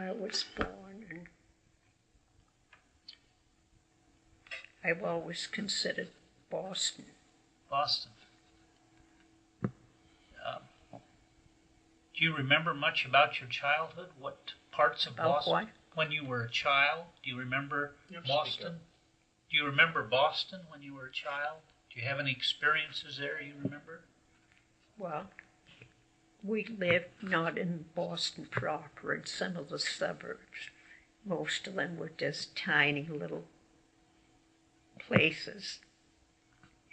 I was born, and I've always considered Boston. Boston. Do you remember much about your childhood? What parts of Boston? What? When you were a child, do you remember Boston? Do you remember Boston when you were a child? Do you have any experiences there you remember? Well, we lived not in Boston proper, in some of the suburbs. Most of them were just tiny little places,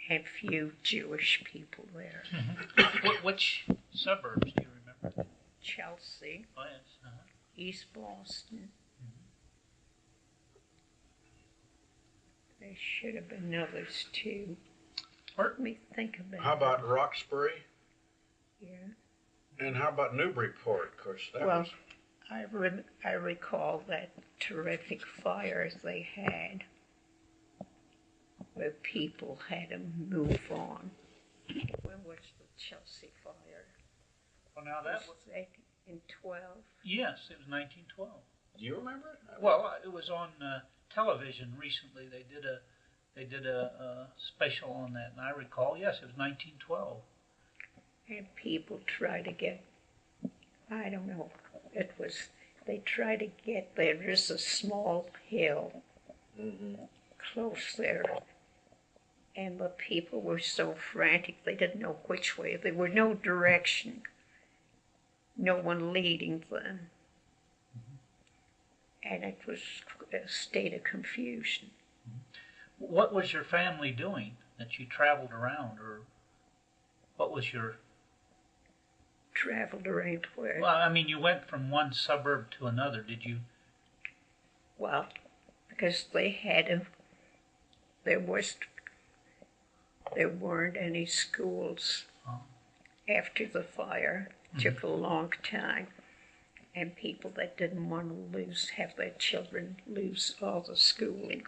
and few Jewish people there. Mm-hmm. Which suburbs do you remember? Chelsea. Oh, yes. Uh-huh. East Boston. There should have been others too. Let me think about it. How about Roxbury? Yeah. And how about Newburyport? Of course, that was... I recall that terrific fires they had, where people had to move on. When was the Chelsea fire? Well, now that was... that in 12? Yes, it was 1912. Do you remember it? Well, it was on television recently. They did a special on that, and I recall, yes, it was 1912. And people try to get, I don't know, they try to get, there's a small hill close there, and the people were so frantic they didn't know which way. There were no direction, no one leading them, and it was a state of confusion. What was your family doing that you traveled around, or what was your... Traveled around where? Well, I mean, you went from one suburb to another, did you? Well, because they had there weren't any schools after the fire. It took a long time, and people that didn't want to have their children lose all the schooling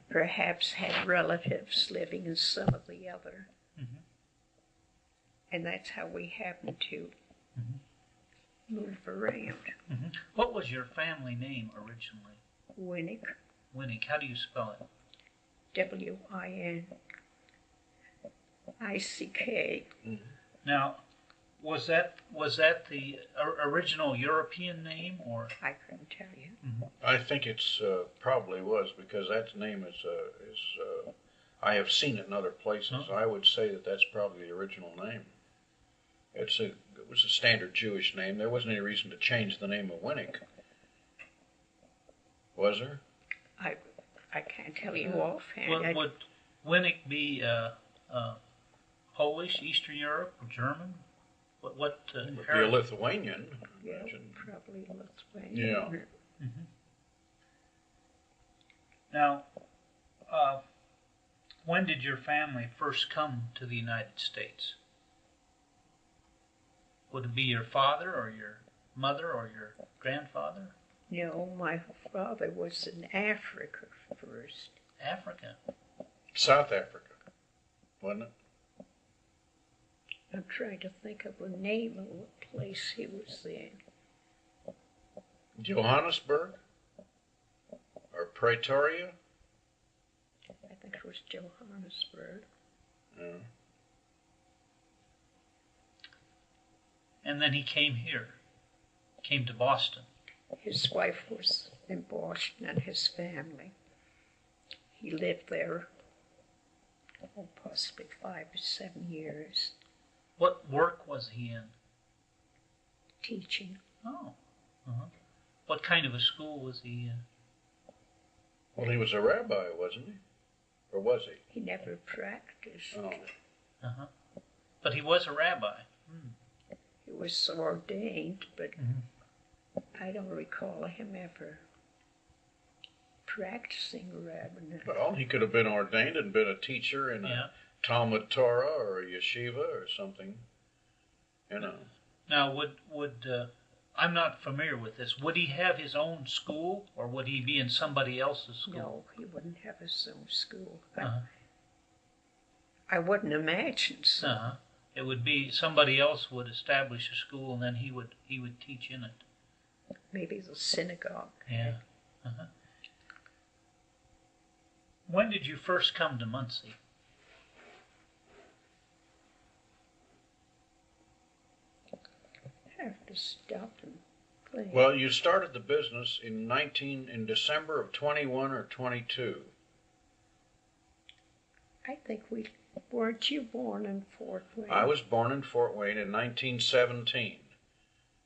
perhaps had relatives living in some of the other. And that's how we happened to move around. What was your family name originally? Winnick. Winnick. How do you spell it? W-I-N-I-C-K. Now, was that the original European name, or? I couldn't tell you. I think it's probably was, because that name is I have seen it in other places. I would say that that's probably the original name. It was a standard Jewish name. There wasn't any reason to change the name of Winnick. Was there? I can't tell you offhand. Would Winnick be Polish, Eastern Europe, or German? What would be a Lithuanian. Yeah, probably Lithuanian. Yeah. Now, when did your family first come to the United States? Would it be your father or your mother or your grandfather? No, my father was in Africa first. Africa? South Africa, wasn't it? I'm trying to think of the name of the place he was in. Johannesburg? Or Pretoria? I think it was Johannesburg. Yeah. And then he came here, came to Boston. His wife was in Boston and his family. He lived there, possibly 5 or 7 years. What work was he in? Teaching. Oh. What kind of a school was he in? Well, he was a rabbi, wasn't he? Or was he? He never practiced. Oh. But he was a rabbi. He was ordained, but I don't recall him ever practicing rabbinate. Well, he could have been ordained and been a teacher in a Talmud Torah or a yeshiva or something, you know. Now, I'm not familiar with this. Would he have his own school, or would he be in somebody else's school? No, he wouldn't have his own school. I wouldn't imagine so. It would be somebody else would establish a school, and then he would teach in it. maybe the synagogue. Yeah. Uh-huh. When did you first come to Muncie? I have to stop and think. Well, you started the business in December of 21 or 22. I think weren't you born in Fort Wayne? I was born in Fort Wayne in 1917.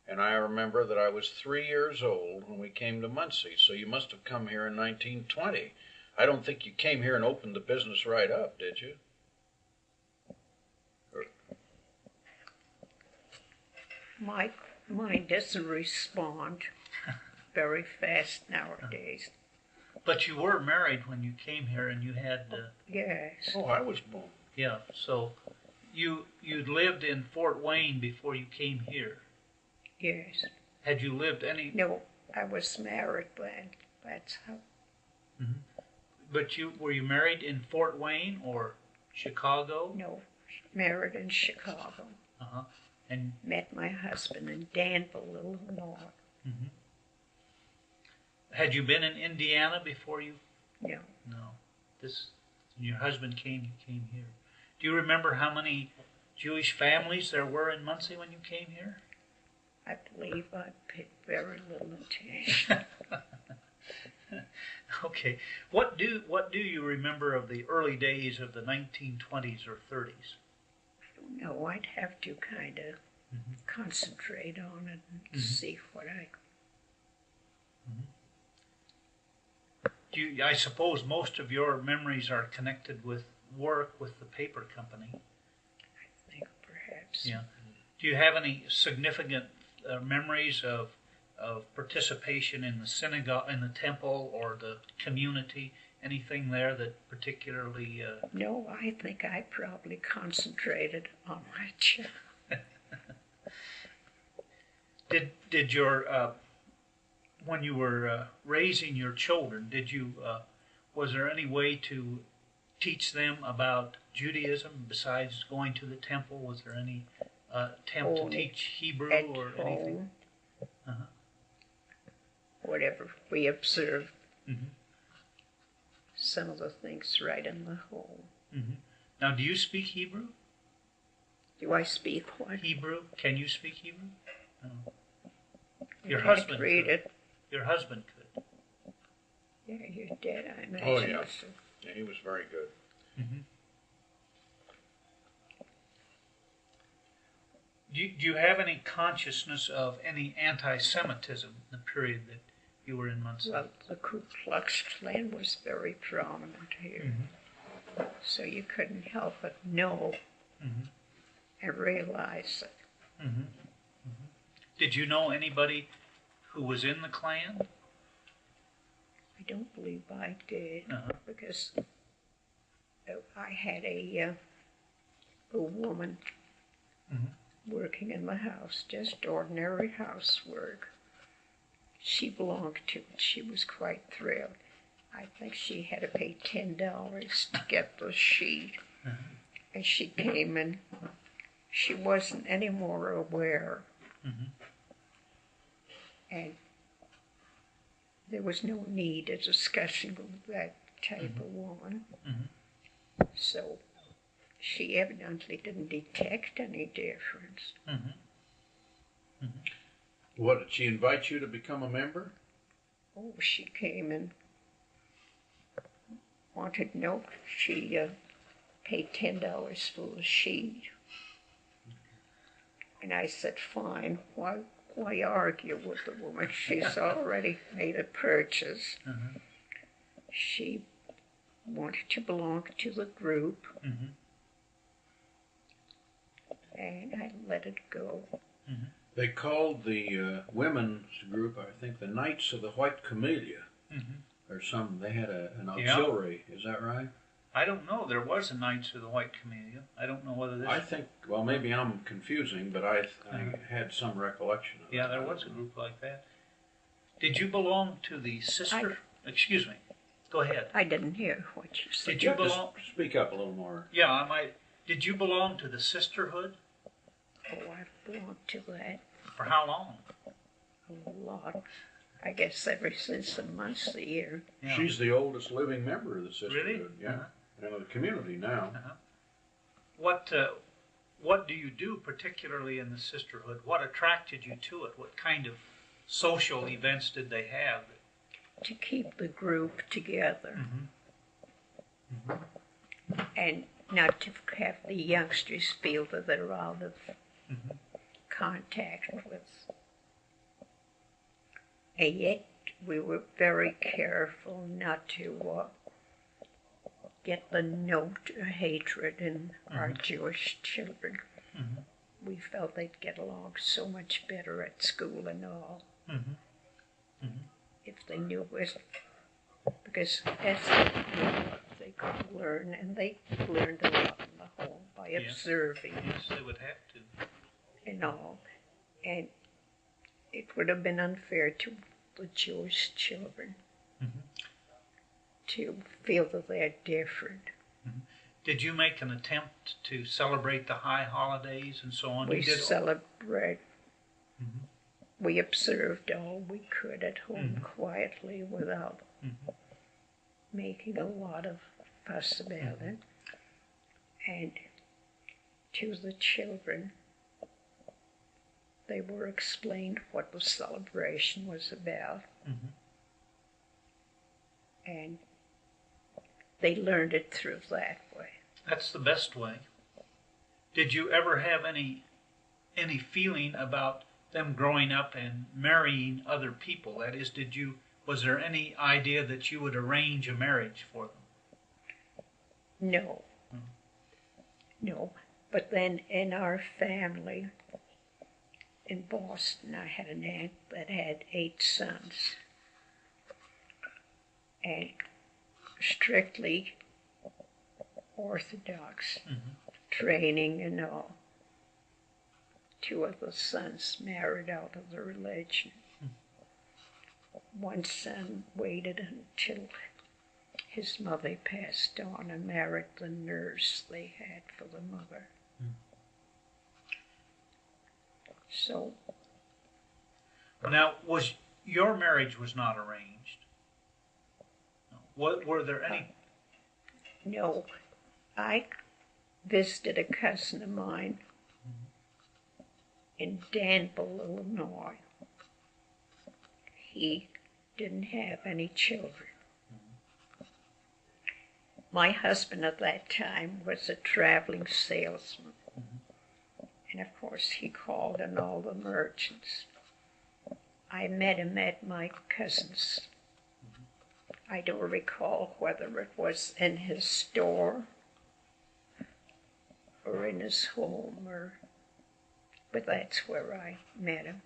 And I remember that I was 3 years old when we came to Muncie, so you must have come here in 1920. I don't think you came here and opened the business right up, did you? My mind doesn't respond very fast nowadays. But you were married when you came here, and you had... Yes. Oh, I was born. Yeah, so you'd lived in Fort Wayne before you came here. Yes. Had you lived any... No, I was married then. That's how. Mm-hmm. But were you married in Fort Wayne or Chicago? No, married in Chicago. Uh-huh. And met my husband in Danville, Illinois. Mm-hmm. Had you been in Indiana before you? No. No. Your husband came, you came here. Do you remember how many Jewish families there were in Muncie when you came here? I believe I paid very little attention. Okay. What do you remember of the early days of the 1920s or 30s? I don't know. I'd have to kind of concentrate on it and see what I... I suppose most of your memories are connected with work with the paper company. I think perhaps. Yeah. Do you have any significant memories of participation in the synagogue, in the temple, or the community? Anything there that particularly... No, I think I probably concentrated on my job. Did your... when you were raising your children, was there any way to teach them about Judaism besides going to the temple? Was there any attempt to teach Hebrew or anything? Uh-huh. Whatever we observed. Some of the things right in the home. Now, do you speak Hebrew? Do I speak what? Hebrew? Can you speak Hebrew? No. Your I husband can't read could. it. Your husband could. Yeah, you're dead, I imagine. Oh, yeah. Yeah, he was very good. Do you have any consciousness of any anti-Semitism in the period that you were in Muncie? Well, the Ku Klux Klan was very prominent here. So you couldn't help but know and realize it. Did you know anybody who was in the Klan? I don't believe I did, because I had a woman working in the house, just ordinary housework. She belonged to it. She was quite thrilled. I think she had to pay $10 to get the sheet. And she came and she wasn't any more aware. And there was no need of discussion with that type of woman. So she evidently didn't detect any difference. What, did she invite you to become a member? Oh, she came and wanted to know if she paid $10 for the sheet. And I said, fine, why argue with the woman? She's already made a purchase. She wanted to belong to the group. And I let it go. They called the women's group, I think, the Knights of the White Camellia, or something. They had an auxiliary. Is that right? I don't know. There was a Knights of the White Camellia. I don't know whether this... I think, well, maybe I'm confusing, but I had some recollection of it. Yeah, there was a group like that. Did you belong to the sister... Excuse me. Go ahead. I didn't hear what you said. Did you belong... Speak up a little more. Yeah, I might... Did you belong to the sisterhood? Oh, I belonged to that. For how long? a lot. I guess ever since the Muncie year. Yeah. She's the oldest living member of the sisterhood. Really? Yeah, and of the community now. What do you do particularly in the sisterhood? What attracted you to it? What kind of social events did they have? To keep the group together. And not to have the youngsters feel that they're out of contact with. And yet we were very careful not to get the note of hatred in our Jewish children. We felt they'd get along so much better at school and all if they knew it. Because as they could learn, and they learned a lot in the home by observing. Yes, they would have to. And all. And it would have been unfair to the Jewish children to feel that they're different. Did you make an attempt to celebrate the high holidays and so on? We celebrate. We observed all we could at home quietly without making a lot of fuss about it. And to the children, they were explained what the celebration was about. And they learned it through that way. That's the best way. Did you ever have any feeling about them growing up and marrying other people? That is, was there any idea that you would arrange a marriage for them? No. No. But then in our family in Boston, I had an aunt that had 8 sons. And strictly Orthodox training and all. 2 of the sons married out of the religion. One son waited until his mother passed on and married the nurse they had for the mother. So. Now, your marriage was not arranged? Were there any? No. I visited a cousin of mine in Danville, Illinois. He didn't have any children. My husband at that time was a traveling salesman. And of course he called on all the merchants. I met him at my cousin's. I don't recall whether it was in his store or in his home, but that's where I met him.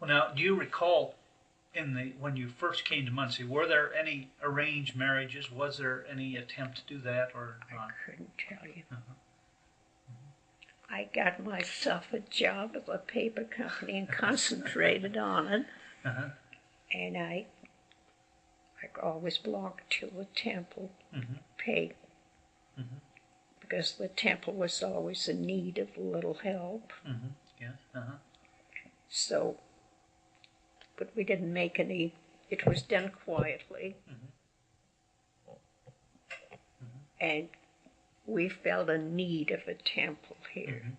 Well, now, do you recall when you first came to Muncie, were there any arranged marriages? Was there any attempt to do that or not? I couldn't tell you. I got myself a job at a paper company and concentrated on it. And I always belonged to the temple, paid, because the temple was always in need of a little help. So, but we didn't make any, it was done quietly. And we felt a need of a temple here.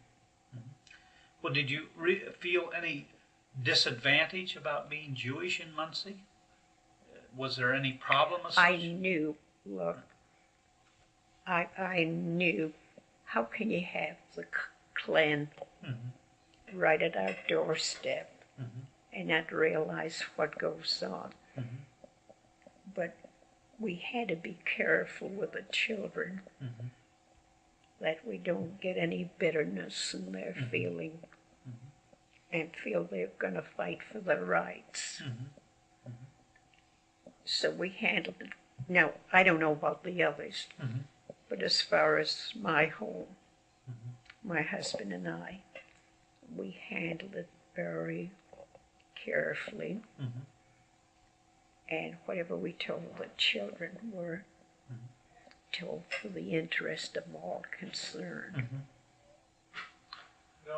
Well, did you feel any disadvantage about being Jewish in Muncie? Was there any problem? I knew, look, I knew, how can you have the clan right at our doorstep and not realize what goes on? But we had to be careful with the children that we don't get any bitterness in their feeling and feel they're going to fight for their rights. So we handled it. Now, I don't know about the others, but as far as my home, my husband and I, we handled it very carefully. And whatever we told the children were told for the interest of all concerned.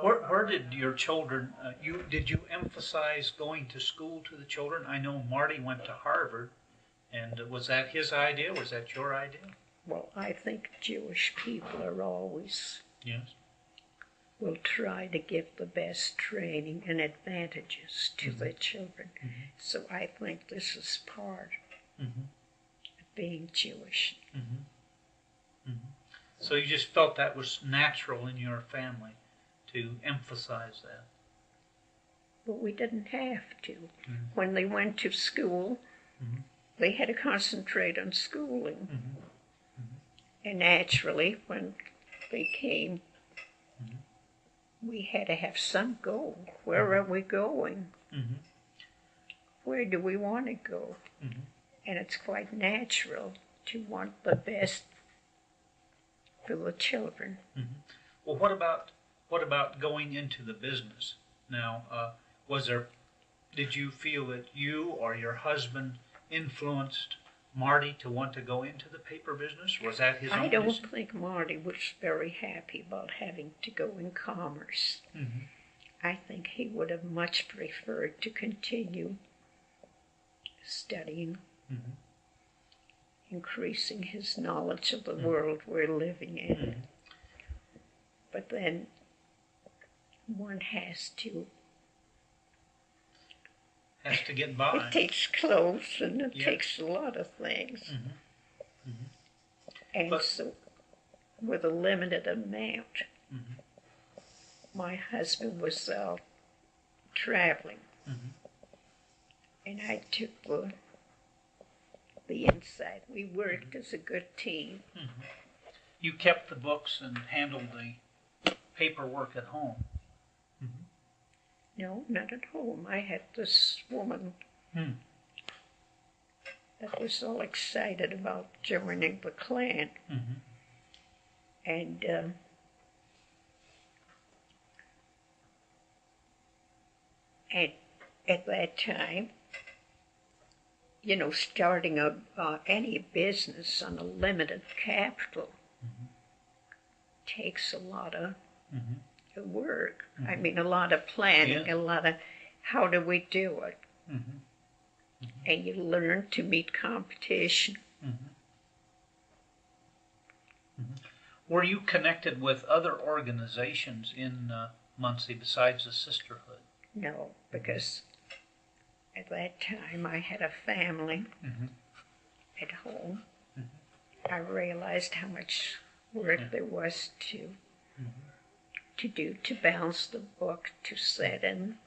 Where did your children, did you emphasize going to school to the children? I know Marty went to Harvard, and was that his idea? Was that your idea? Well, I think Jewish people are always Yes. will try to give the best training and advantages to their children. So I think this is part of being Jewish. So you just felt that was natural in your family to emphasize that? But we didn't have to. When they went to school, they had to concentrate on schooling. And naturally, when they came, we had to have some goal. Where are we going? Where do we want to go? And it's quite natural to want the best for the children. Well, what about going into the business? Now, did you feel that you or your husband influenced Marty to want to go into the paper business? Was that his own I don't decision? think Marty was very happy about having to go in commerce. I think he would have much preferred to continue studying, increasing his knowledge of the world we're living in. But then one has to get by. It takes clothes and it takes a lot of things. And so, with a limited amount, my husband was out traveling. And I took the inside. We worked as a good team. You kept the books and handled the paperwork at home. No, not at home. I had this woman that was all excited about joining the Klan. And at that time, you know, starting any business on a limited capital takes a lot of work. I mean, a lot of planning, a lot of how do we do it. And you learn to meet competition. Were you connected with other organizations in Muncie besides the Sisterhood? No, because at that time I had a family at home. I realized how much work there was to do to balance the book, to set in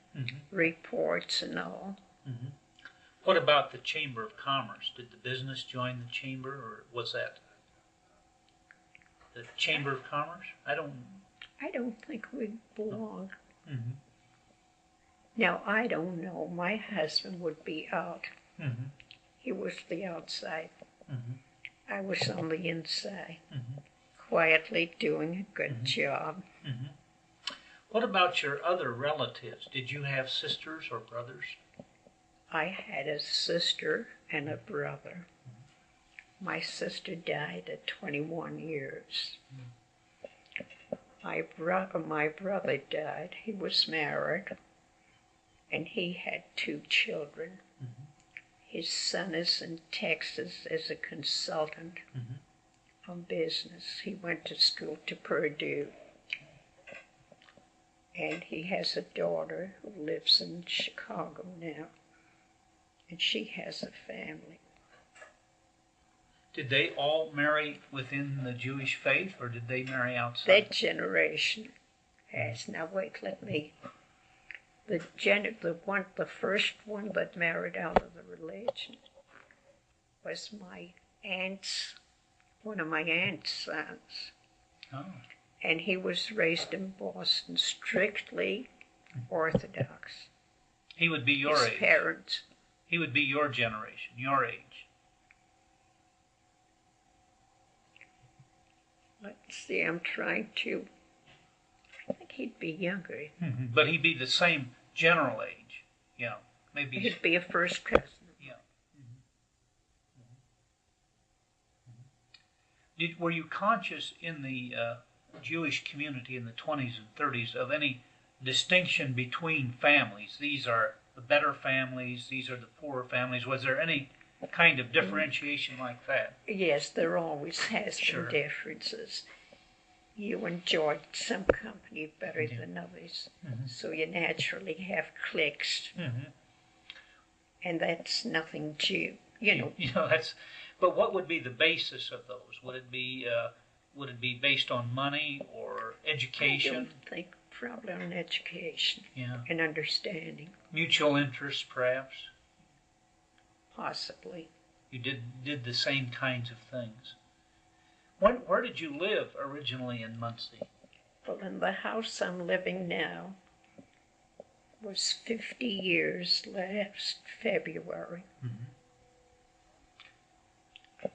reports and all. What about the Chamber of Commerce? Did the business join the chamber, or was that the Chamber of Commerce? I don't think we belong. Now, I don't know. My husband would be out. He was the outside. I was on the inside, quietly doing a good job. What about your other relatives? Did you have sisters or brothers? I had a sister and a brother. My sister died at 21 years. My brother died. He was married, and he had 2 children. His son is in Texas as a consultant on business. He went to school to Purdue. And he has a daughter who lives in Chicago now. And she has a family. Did they all marry within the Jewish faith, or did they marry outside? That generation has. Now wait, let me. The first one that married out of the religion was one of my aunt's sons. Oh. And he was raised in Boston, strictly Orthodox. He would be your age. His parents. He would be your generation, your age. Let's see, I'm trying to. I think he'd be younger. But he'd be the same general age. Yeah, maybe. He'd be a first cousin. Yeah. Were you conscious in the Jewish community in the 20s and 30s of any distinction between families? These are the better families, these are the poorer families. Was there any kind of differentiation like that? Yes, there always has Sure. been differences. You enjoyed some company better Yeah. than others, Mhm. so you naturally have cliques, Mm-hmm. and that's nothing Jew, you know. You know, that's. But what would be the basis of those? Would it be based on money or I education? don't think probably on education Yeah, and understanding, mutual interests, perhaps. possibly. You did the same kinds of things. Where did you live originally in Muncie? Well, in the house I'm living now was 50 years last February. Mm-hmm.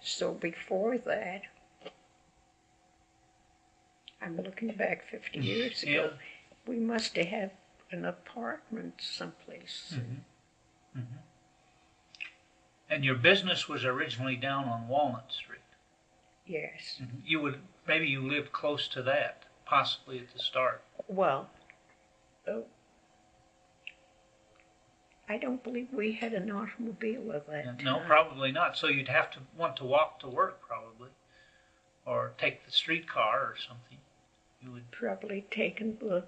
So before that, I'm looking back 50 years ago, we must have had an apartment someplace. Mm-hmm. Mm-hmm. And your business was originally down on Walnut Street. Yes. Mm-hmm. Maybe you lived close to that, possibly at the start. Well, I don't believe we had an automobile at that time. No, probably not. So you'd have to want to walk to work, probably, or take the streetcar or something. You would. Probably taken the.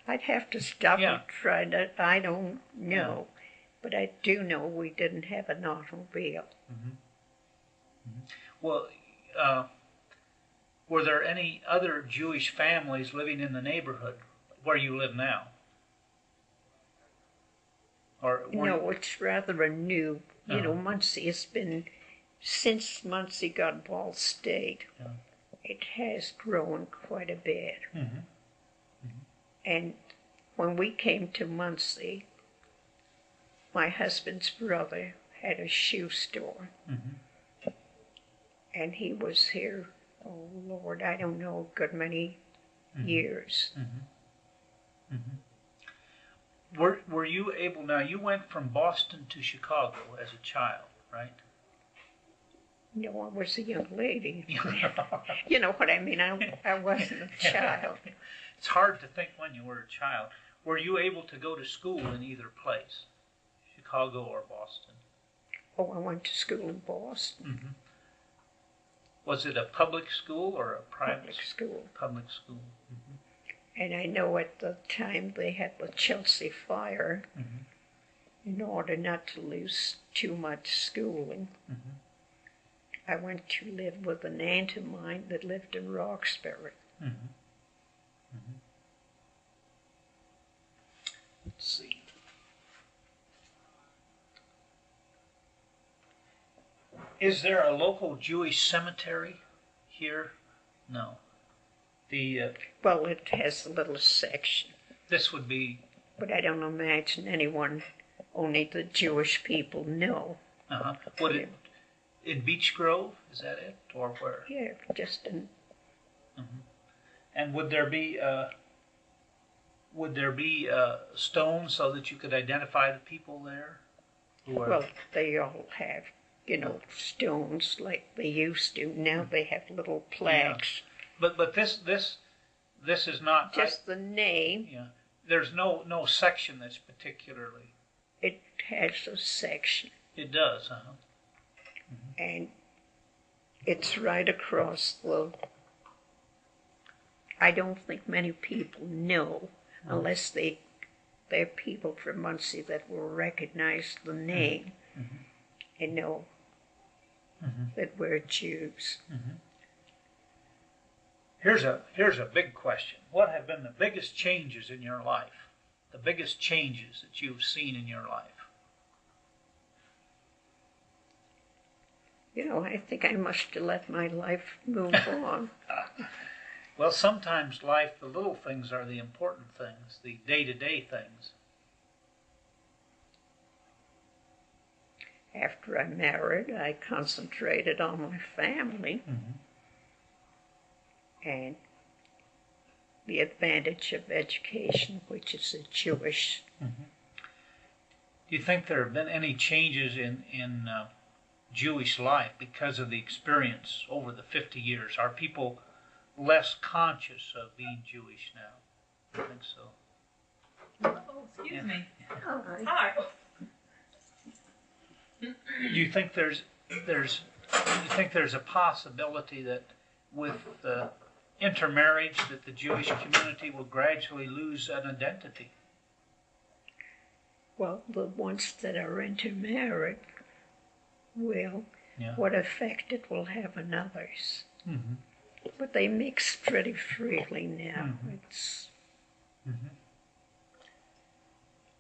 I'd have to stop Yeah. and try to. I don't know, but I do know we didn't have an automobile. Mm-hmm. Mm-hmm. Well, were there any other Jewish families living in the neighborhood where you live now? Or No, it's rather a new. You know, Uh-huh. Muncie has been since Muncie got Ball State. Yeah. It has grown quite a bit. Mm-hmm. And when we came to Muncie, my husband's brother had a shoe store. Mm-hmm. And he was here, oh Lord, I don't know, a good many years. Mm-hmm. Mm-hmm. Were you able, now you went from Boston to Chicago as a child, right? No, I was a young lady. You know what I mean? I wasn't a child. It's hard to think when you were a child. Were you able to go to school in either place, Chicago or Boston? Oh, I went to school in Boston. Mm-hmm. Was it a public school or a private Public school. Public school. Mm-hmm. And I know at the time they had the Chelsea fire. Mm-hmm. In order not to lose too much schooling, Mm-hmm. I went to live with an aunt of mine that lived in Roxbury. Mm-hmm. Mm-hmm. Let's see. Is there a local Jewish cemetery here? No. Well, it has a little section, This would be. but I don't imagine anyone, only the Jewish people know. Would it in Beech Grove? Is that it, or where? Yeah, just in. Mm-hmm. And would there be stones so that you could identify the people there? Who are, Well, they all have, you know, stones like they used to. Now they have little plaques. But this is not Just the name. yeah. There's no section that's particularly. It has a section, It does, and it's right across the. I don't think many people know, unless they're people from Muncie that will recognize the name and know that we're Jews. Here's a big question. What have been the biggest changes in your life? The biggest changes that you've seen in your life? You know, I think I must have let my life move on. Well, sometimes life, the little things are the important things, the day-to-day things. After I married, I concentrated on my family and the advantage of education, which is a Jewish. Do you think there have been any changes in Jewish life because of the experience over the 50 years? Are people less conscious of being Jewish now? I think so. Oh, excuse me. All right. Hi. Do you think there's a possibility that with intermarriage that the Jewish community will gradually lose an identity? Well, the ones that are intermarried will. Yeah. What effect it will have on others. Mm-hmm. But they mix pretty freely now. Mhm. It's Mm-hmm.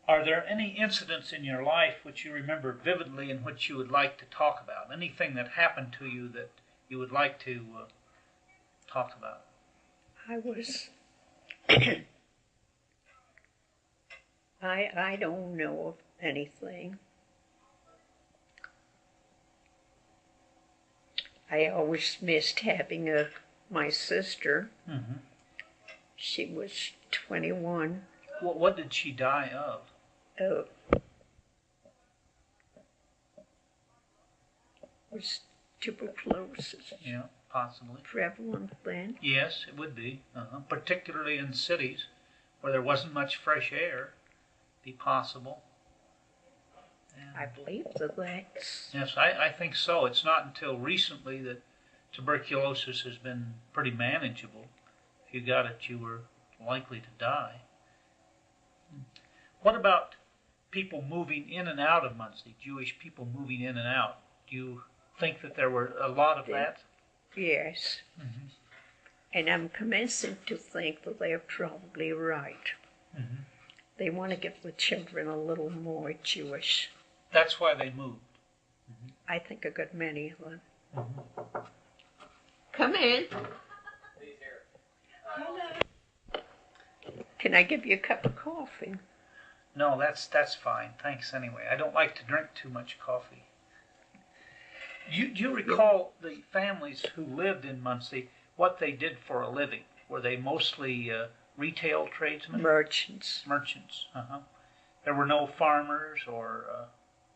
Are there any incidents in your life which you remember vividly and which you would like to talk about? Anything that happened to you that you would like to talk about? I was. I don't know of anything. I always missed having my sister. Mm-hmm. She was 21. What did she die of? Was tuberculosis Yeah, possibly. prevalent then? Yes, it would be. Particularly in cities where there wasn't much fresh air. Be possible. I believe that's. Yes, I think so. It's not until recently that tuberculosis has been pretty manageable. If you got it, you were likely to die. What about people moving in and out of Muncie, Jewish people moving in and out? Do you think that there were a lot of that? Yes. Mm-hmm. And I'm commencing to think that they're probably right. Mm-hmm. They want to give the children a little more Jewish. That's why they moved. I think a good many of them. Mm-hmm. Come in. Can I give you a cup of coffee? No, that's fine. Thanks anyway. I don't like to drink too much coffee. Do you recall the families who lived in Muncie, what they did for a living? Were they mostly retail tradesmen? Merchants. Merchants. There were no farmers, or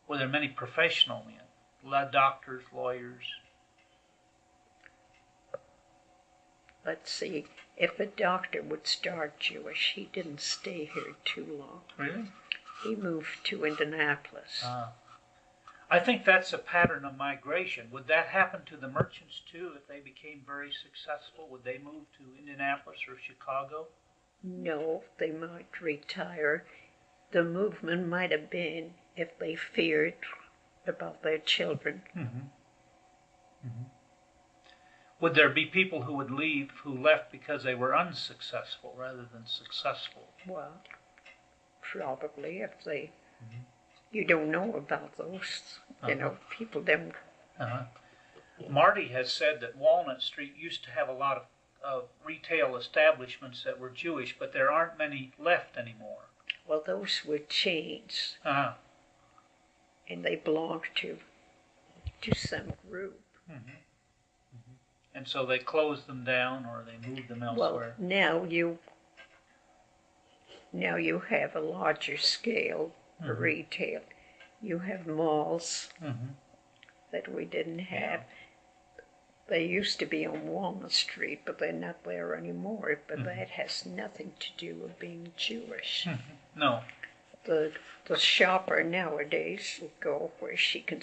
were there many professional men? Doctors, lawyers? Let's see. If a doctor would start Jewish, he didn't stay here too long. Really? He moved to Indianapolis. I think that's a pattern of migration. Would that happen to the merchants too if they became very successful? Would they move to Indianapolis or Chicago? No, they might retire. The movement might have been if they feared about their children. Mm-hmm. Mm-hmm. Would there be people who would leave, who left because they were unsuccessful rather than successful? Well, probably if they... You don't know about those. You know, people don't... Marty has said that Walnut Street used to have a lot of retail establishments that were Jewish, but there aren't many left anymore. Well, those were chains. And they belonged to some group. Mm-hmm. Mm-hmm. And so they closed them down or they moved them elsewhere. Well, now you have a larger scale for retail. You have malls that we didn't have. They used to be on Walnut Street, but they're not there anymore. But that has nothing to do with being Jewish. No. The shopper nowadays will go where she can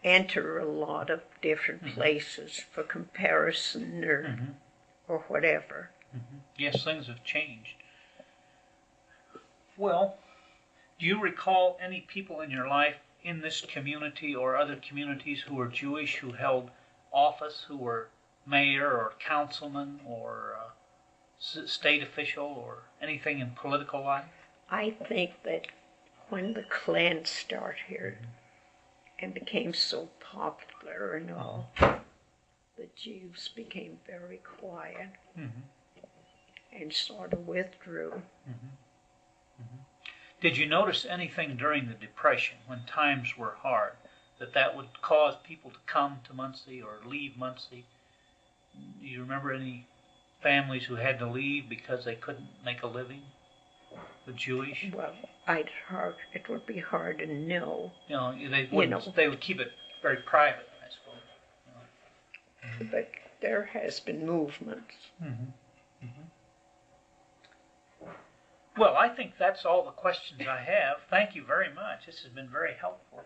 enter a lot of different places for comparison or whatever. Yes, things have changed. Well, do you recall any people in your life in this community or other communities who were Jewish, who held office, who were mayor or councilman or state official or anything in political life? I think that when the Klan started here and became so popular and all, the Jews became very quiet and sort of withdrew. Did you notice anything during the Depression, when times were hard, that would cause people to come to Muncie or leave Muncie? Do you remember any families who had to leave because they couldn't make a living? The Jewish? Well, it would be hard to know. They would keep it very private, I suppose. But there has been movements. Well, I think that's all the questions I have. Thank you very much. This has been very helpful.